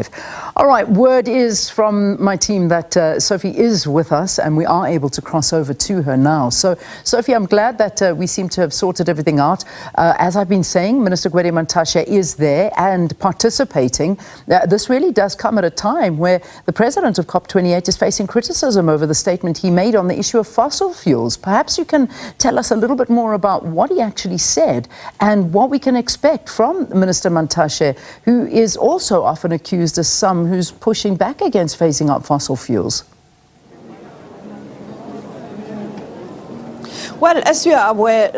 live. All right, word is from my team that Sophie is with us and we are able to cross over to her now. So, Sophie, I'm glad that we seem to have sorted everything out. As I've been saying, Minister Gwede Mantashe is there and participating. This really does come at a time where the President of COP28 is facing criticism over the statement he made on the issue of fossil fuels. Perhaps you can tell us a little bit more about what he actually said and what we can expect from Minister Mantashe, who is also often accused as some who's pushing back against phasing out fossil fuels. Well, as you are aware,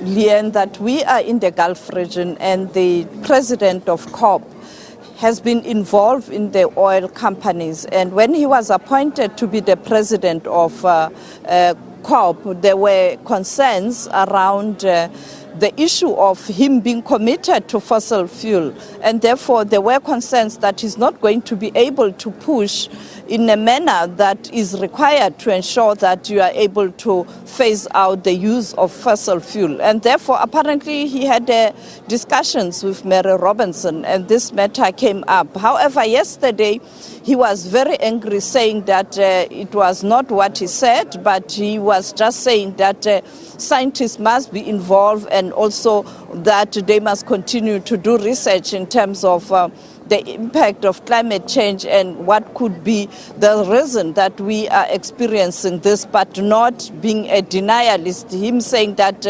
Leanne, that we are in the Gulf region and the President of COP has been involved in the oil companies. And when he was appointed to be the President of COP, there were concerns around the issue of him being committed to fossil fuel. And therefore, there were concerns that he's not going to be able to push in a manner that is required to ensure that you are able to phase out the use of fossil fuel. And therefore, apparently, he had discussions with Mary Robinson, and this matter came up. However, yesterday, he was very angry, saying that it was not what he said, but he was just saying that scientists must be involved and also that they must continue to do research in terms of the impact of climate change and what could be the reason that we are experiencing this, but not being a denialist. Him saying that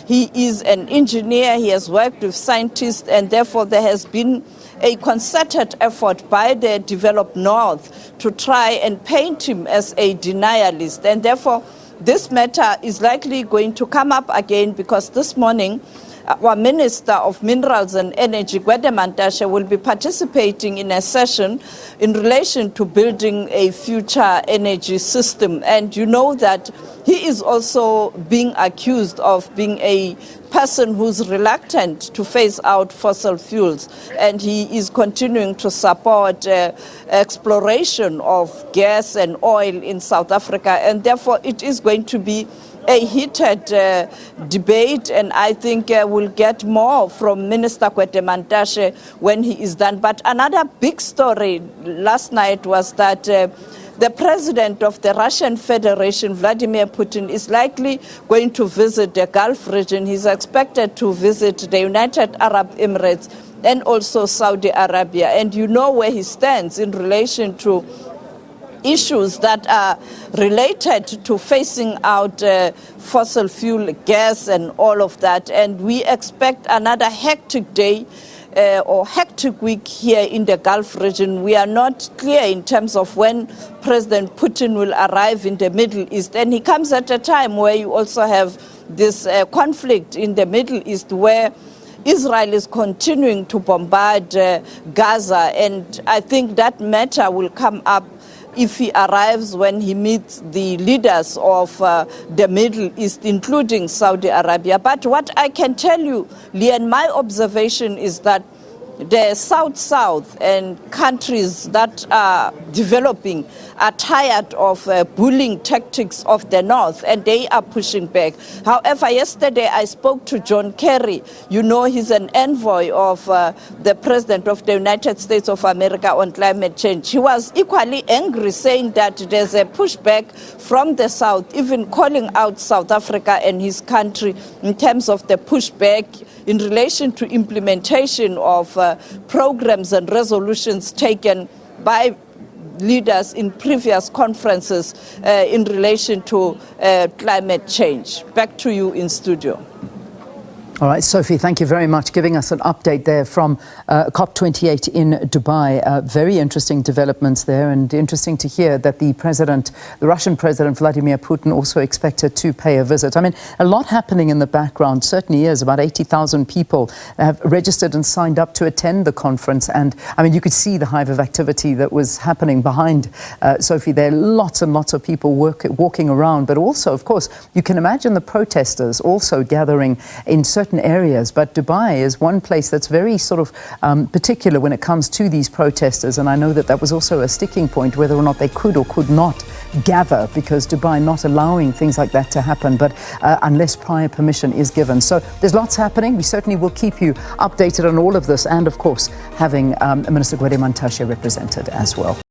he is an engineer, he has worked with scientists, and therefore there has been a concerted effort by the developed North to try and paint him as a denialist. And therefore, this matter is likely going to come up again because this morning, our Minister of Minerals and Energy, Gwede Mantashe, will be participating in a session in relation to building a future energy system. And you know that he is also being accused of being a person who's reluctant to phase out fossil fuels, and he is continuing to support exploration of gas and oil in South Africa, and therefore it is going to be a heated debate, and I think we'll get more from Minister Gwede Mantashe when he is done. But another big story last night was that the president of the Russian Federation, Vladimir Putin, is likely going to visit the Gulf region. He's expected to visit the United Arab Emirates and also Saudi Arabia. And you know where he stands in relation to issues that are related to phasing out fossil fuel gas and all of that. And we expect another hectic day or hectic week here in the Gulf region. We are not clear in terms of when President Putin will arrive in the Middle East. And he comes at a time where you also have this conflict in the Middle East where Israel is continuing to bombard Gaza. And I think that matter will come up if he arrives when he meets the leaders of the Middle East, including Saudi Arabia. But what I can tell you, Leanne, my observation is that the South and countries that are developing are tired of bullying tactics of the North, and they are pushing back. However, yesterday I spoke to John Kerry. You know, he's an envoy of the President of the United States of America on climate change. He was equally angry, saying that there's a pushback from the South, even calling out South Africa and his country in terms of the pushback in relation to implementation of programs and resolutions taken by leaders in previous conferences in relation to climate change. Back to you in studio. All right, Sophie, thank you very much, giving us an update there from COP28 in Dubai. Very interesting developments there, and interesting to hear that the Russian President Vladimir Putin also expected to pay a visit. I mean, a lot happening in the background, certainly is. About 80,000 people have registered and signed up to attend the conference. And I mean, you could see the hive of activity that was happening behind Sophie there. Lots and lots of people walking around, but also, of course, you can imagine the protesters also gathering in certain certain areas, but Dubai is one place that's very sort of particular when it comes to these protesters. And I know that that was also a sticking point, whether or not they could or could not gather, because Dubai not allowing things like that to happen, but unless prior permission is given. So there's lots happening. We certainly will keep you updated on all of this, and of course having Minister Gwede Mantashe represented as well.